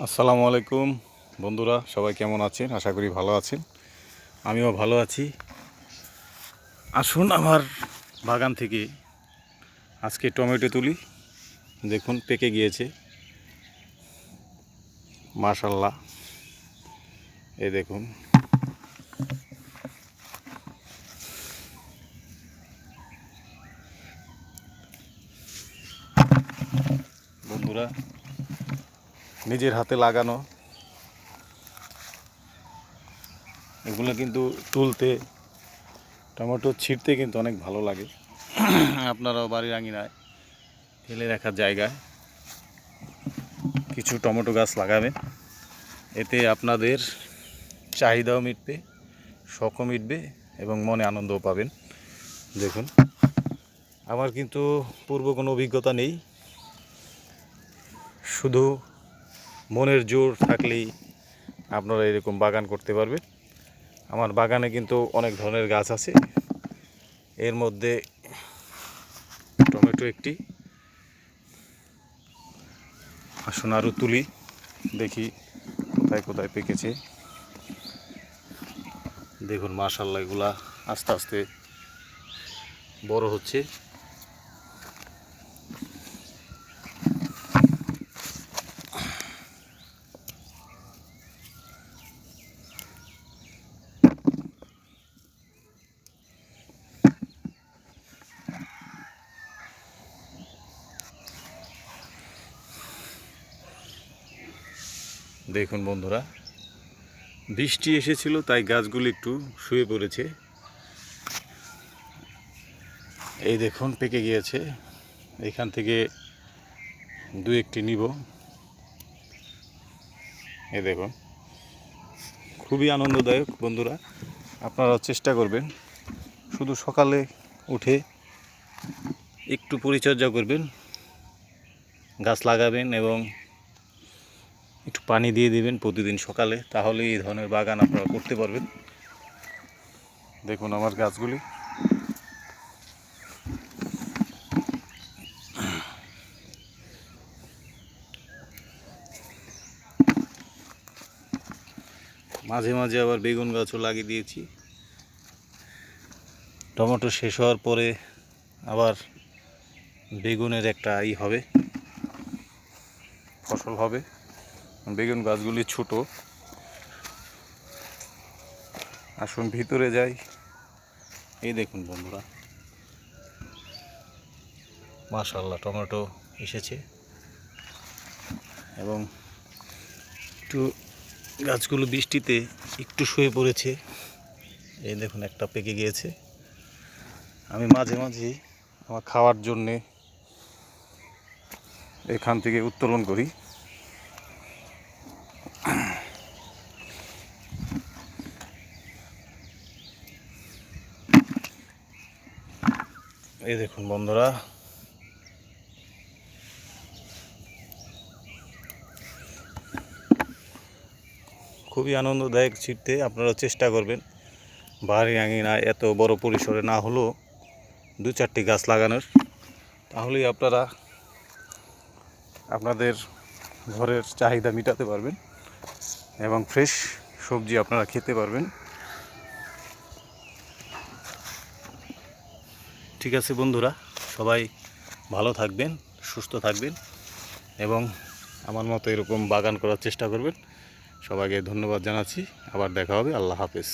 আসসালামু আলাইকুম বন্ধুরা, সবাই কেমন আছেন? আশা করি ভালো আছেন। আমিও ভালো আছি। আসুন আমার বাগান থেকে আজকে টমেটো তুলি। দেখুন পেকে গিয়েছে, মাশাআল্লাহ। এই দেখুন, বন্ধুরা, নিজের হাতে লাগানো এগুলো কিন্তু তুলতে, টমেটো ছিঁড়তে কিন্তু অনেক ভালো লাগে। আপনারাও বাড়ির আঙিনায় ফেলে রাখার জায়গায় কিছু টমেটো গাছ লাগাবেন। এতে আপনাদের চাহিদাও মিটবে, শখও মিটবে এবং মনে আনন্দও পাবেন। দেখুন, আমার কিন্তু পূর্ব কোনো অভিজ্ঞতা নেই, শুধু মনের জোর থাকলেই আপনারা এরকম বাগান করতে পারবেন। আমার বাগানে কিন্তু অনেক ধরনের গাছ আছে, এর মধ্যে টমেটো একটি। আসুন আরও তুলি, দেখি কোথায় কোথায় পেকেছে। দেখুন মাশাআল্লাহ, এগুলা আস্তে আস্তে বড় হচ্ছে। দেখুন বন্ধুরা, বৃষ্টি এসেছিল তাই গাছগুলি একটু শুয়ে পড়েছে। এই দেখুন পেকে গিয়েছে, এখান থেকে দু একটি নিব। এই দেখুন, খুবই আনন্দদায়ক বন্ধুরা। আপনারা চেষ্টা করবেন, শুধু সকালে উঠে একটু পরিচর্যা করবেন, গাছ লাগাবেন এবং একটু পানি দিয়ে দিবেন প্রতিদিন সকালে, তাহলে এই ধরনের বাগান আপনারা করতে পারবেন। দেখুন আমার গাছগুলি, মাঝে মাঝে আবার বেগুন গাছও লাগিয়ে দিয়েছি। টমেটো শেষ হওয়ার পরে আবার বেগুনের একটা হবে, ফসল হবে। বেগুন গাছগুলি ছোট। আসুন ভিতরে যাই। এই দেখুন বন্ধুরা, মাশাআল্লাহ টমেটো এসেছে এবং একটু গাছগুলো বৃষ্টিতে একটু শুয়ে পড়েছে। এই দেখুন একটা পেকে গিয়েছে। আমি মাঝে মাঝে আমার খাওয়ার জন্যে এখান থেকে উত্তোলন করি। এই দেখুন বন্ধুরা, খুবই আনন্দদায়ক ছিটতে। আপনারা চেষ্টা করবেন বাড়ির আঙিনায় এত বড় পরিসরে না হলেও দু চারটি গাছ লাগানোর, তাহলেই আপনারা আপনাদের ঘরের চাহিদা মেটাতে পারবেন এবং ফ্রেশ সবজি আপনারা খেতে পারবেন। ঠিক আছে বন্ধুরা, সবাই ভালো থাকবেন, সুস্থ থাকবেন এবং আমার মতো এরকম বাগান করার চেষ্টা করবেন। সবাইকে ধন্যবাদ জানাচ্ছি। আবার দেখা হবে। আল্লাহ হাফেজ।